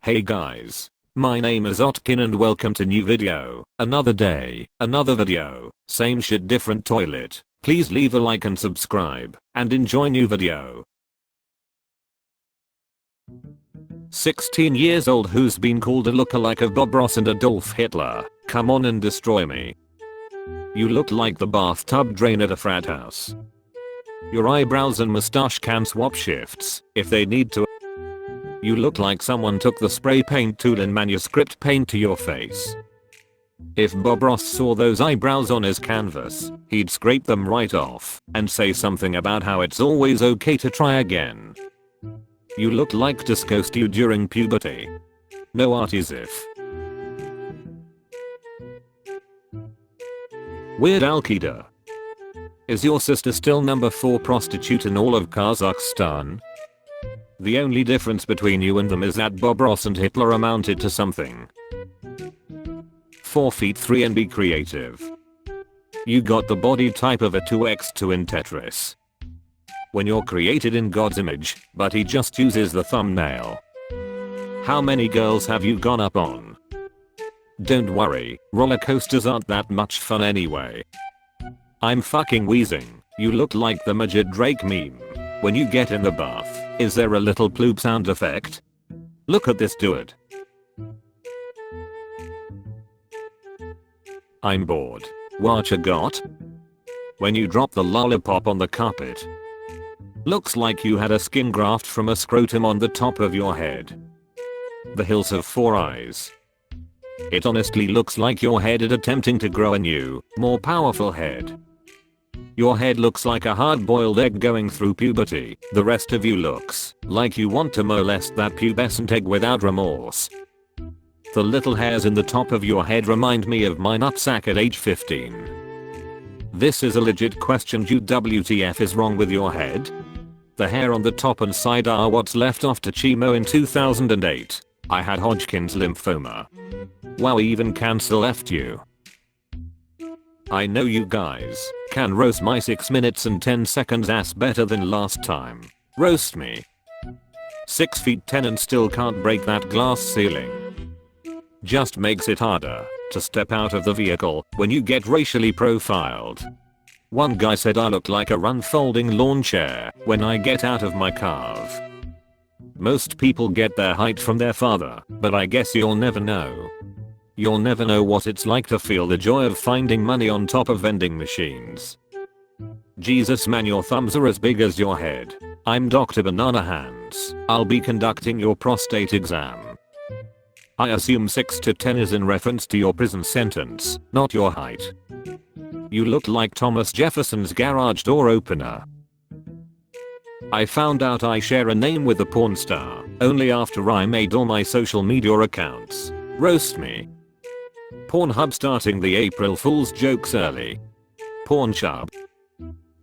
Hey guys. My name is Otkin and welcome to new video. Another day, another video, same shit different toilet. Please leave a like and subscribe, and enjoy new video. 16 years old who's been called a lookalike of Bob Ross and Adolf Hitler. Come on and destroy me. You look like the bathtub drain at a frat house. Your eyebrows and mustache can swap shifts if they need to. You look like someone took the spray paint tool and manuscript paint to your face. If Bob Ross saw those eyebrows on his canvas, he'd scrape them right off and say something about how it's always okay to try again. You look like Disco Stew during puberty. No arties if. Weird Al Qaeda. Is your sister still number 4 prostitute in all of Kazakhstan? The only difference between you and them is that Bob Ross and Hitler amounted to something. 4 feet 3 and be creative. You got the body type of a 2x2 in Tetris. When you're created in God's image, but he just uses the thumbnail. How many girls have you gone up on? Don't worry, roller coasters aren't that much fun anyway. I'm fucking wheezing. You look like the Majid Drake meme. When you get in the bath, is there a little ploop sound effect? Look at this dude. I'm bored. What you got? When you drop the lollipop on the carpet. Looks like you had a skin graft from a scrotum on the top of your head. The hills have 4 eyes. It honestly looks like your head is attempting to grow a new, more powerful head. Your head looks like a hard-boiled egg going through puberty. The rest of you looks like you want to molest that pubescent egg without remorse. The little hairs in the top of your head remind me of my nutsack at age 15. This is a legit question. WTF is wrong with your head? The hair on the top and side are what's left after chemo in 2008. I had Hodgkin's lymphoma. Wow, even cancer left you. I know you guys can roast my 6 minutes and 10 seconds ass better than last time. Roast me. 6 feet 10 and still can't break that glass ceiling. Just makes it harder to step out of the vehicle when you get racially profiled. One guy said I look like a unfolding lawn chair when I get out of my car. Most people get their height from their father, but I guess you'll never know. You'll never know what it's like to feel the joy of finding money on top of vending machines. Jesus man, your thumbs are as big as your head. I'm Dr. Banana Hands. I'll be conducting your prostate exam. I assume 6 to 10 is in reference to your prison sentence, not your height. You look like Thomas Jefferson's garage door opener. I found out I share a name with a porn star only after I made all my social media accounts. Roast me. Pornhub starting the April Fool's jokes early. Pornchub.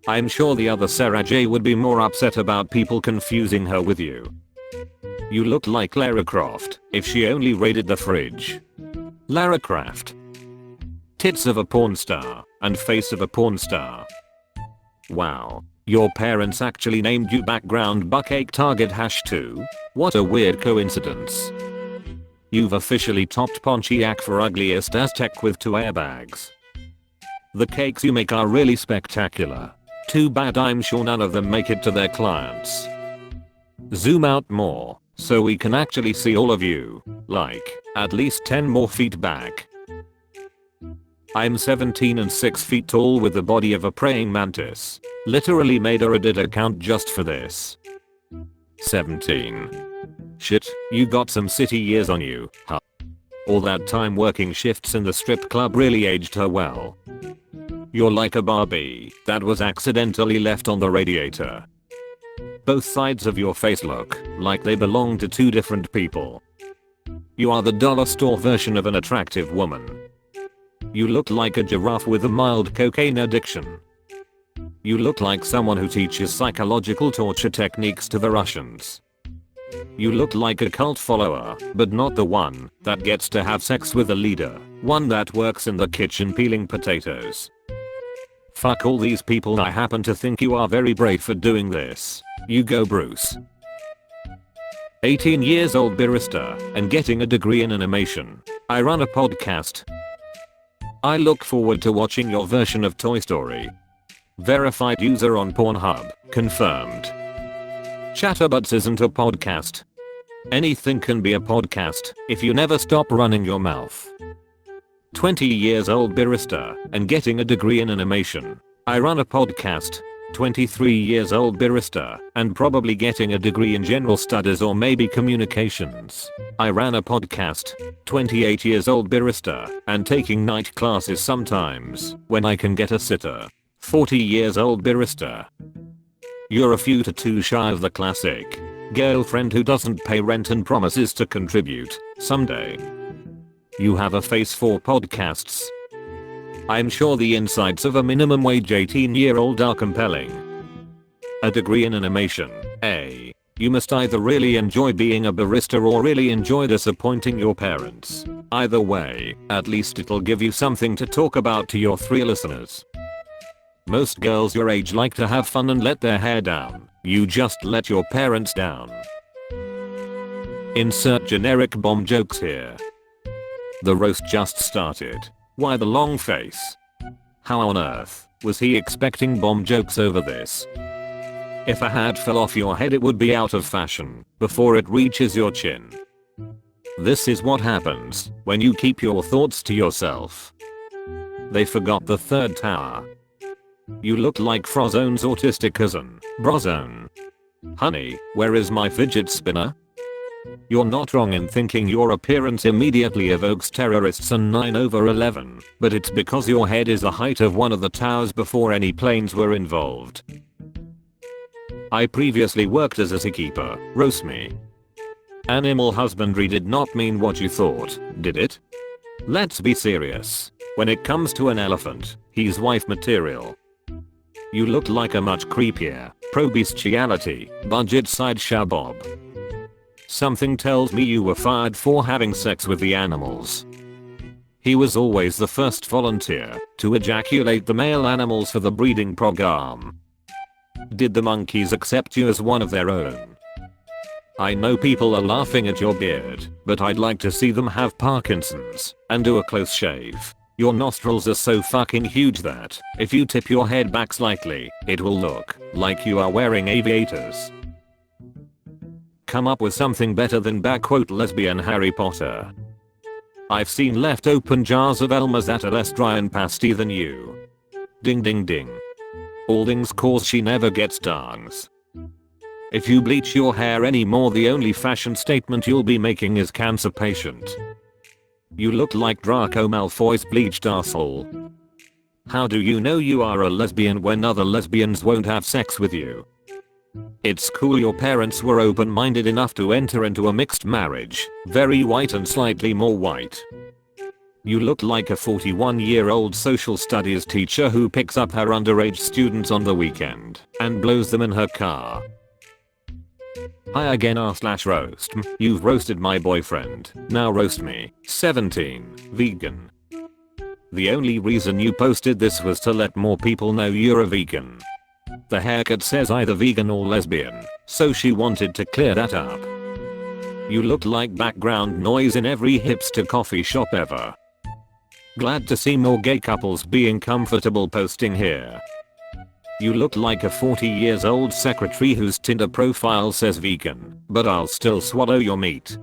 I'm sure the other Sarah J would be more upset about people confusing her with you. You look like Lara Croft if she only raided the fridge. Lara Croft. Tits of a porn star and face of a porn star. Wow. Your parents actually named you background buckache target #2? What a weird coincidence. You've officially topped Pontiac for ugliest Aztec with 2 airbags. The cakes you make are really spectacular. Too bad I'm sure none of them make it to their clients. Zoom out more so we can actually see all of you, like at least 10 more feet back. I'm 17 and 6 feet tall with the body of a praying mantis. Literally made a Reddit account just for this. 17. Shit, you got some city years on you, huh? All that time working shifts in the strip club really aged her well. You're like a Barbie that was accidentally left on the radiator. Both sides of your face look like they belong to 2 different people. You are the dollar store version of an attractive woman. You look like a giraffe with a mild cocaine addiction. You look like someone who teaches psychological torture techniques to the Russians. You look like a cult follower, but not the one that gets to have sex with a leader, one that works in the kitchen peeling potatoes. Fuck all these people. I happen to think you are very brave for doing this. You go Bruce. 18 years old barista and getting a degree in animation. I run a podcast. I look forward to watching your version of Toy Story. Verified user on Pornhub. Confirmed. Chatterbuds isn't a podcast. Anything can be a podcast if you never stop running your mouth. 20 years old barista and getting a degree in animation. I run a podcast. 23 years old barista and probably getting a degree in general studies or maybe communications. I ran a podcast. 28 years old barista and taking night classes sometimes when I can get a sitter. 40 years old barista. You're a few to two shy of the classic girlfriend who doesn't pay rent and promises to contribute someday. You have a face for podcasts. I'm sure the insights of a minimum wage 18-year-old are compelling. A degree in animation. A. You must either really enjoy being a barista or really enjoy disappointing your parents. Either way, at least it'll give you something to talk about to your 3 listeners. Most girls your age like to have fun and let their hair down. You just let your parents down. Insert generic bomb jokes here. The roast just started. Why the long face? How on earth was he expecting bomb jokes over this? If a hat fell off your head it would be out of fashion before it reaches your chin. This is what happens when you keep your thoughts to yourself. They forgot the third tower. You look like Frozone's autistic cousin, Brozone. Honey, where is my fidget spinner? You're not wrong in thinking your appearance immediately evokes terrorists and 9/11, but it's because your head is the height of one of the towers before any planes were involved. I previously worked as a zookeeper. RoastMe. Animal husbandry did not mean what you thought, did it? Let's be serious. When it comes to an elephant, he's wife material. You look like a much creepier, pro-bestiality, budget side shabob. Something tells me you were fired for having sex with the animals. He was always the first volunteer to ejaculate the male animals for the breeding program. Did the monkeys accept you as one of their own? I know people are laughing at your beard, but I'd like to see them have Parkinson's and do a close shave. Your nostrils are so fucking huge that if you tip your head back slightly, it will look like you are wearing aviators. Come up with something better than lesbian Harry Potter. I've seen left open jars of Elmer's that are less dry and pasty than you. Ding ding ding. Alding's cause she never gets dongs. If you bleach your hair anymore the only fashion statement you'll be making is cancer patient. You look like Draco Malfoy's bleached arsehole. How do you know you are a lesbian when other lesbians won't have sex with you? It's cool your parents were open-minded enough to enter into a mixed marriage, very white and slightly more white. You look like a 41-year-old social studies teacher who picks up her underage students on the weekend and blows them in her car. Hi again r/roast. You've roasted my boyfriend, now roast me. 17. Vegan. The only reason you posted this was to let more people know you're a vegan. The haircut says either vegan or lesbian, so she wanted to clear that up. You look like background noise in every hipster coffee shop ever. Glad to see more gay couples being comfortable posting here. You look like a 40 years old secretary whose Tinder profile says vegan, but I'll still swallow your meat.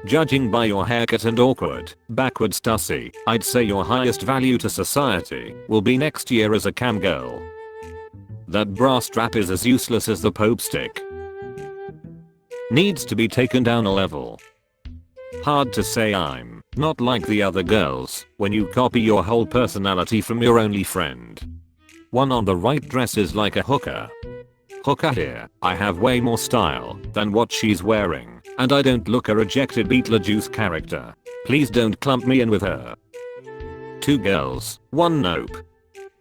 Judging by your haircut and awkward, backwards tussy, I'd say your highest value to society will be next year as a cam girl. That bra strap is as useless as the Pope stick. Needs to be taken down a level. Hard to say I'm not like the other girls when you copy your whole personality from your only friend. One on the right dresses like a hooker. Hooker here, I have way more style than what she's wearing, and I don't look a rejected Beetlejuice character. Please don't clump me in with her. 2 girls, 1 nope.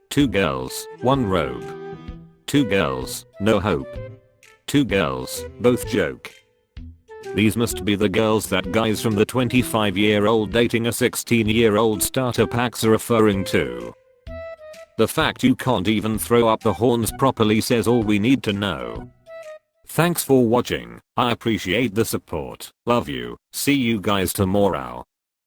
2 girls, 1 robe. 2 girls, no hope. 2 girls, both joke. These must be the girls that guys from the 25-year-old dating a 16-year-old starter packs are referring to. The fact you can't even throw up the horns properly says all we need to know. Thanks for watching. I appreciate the support. Love you. See you guys tomorrow.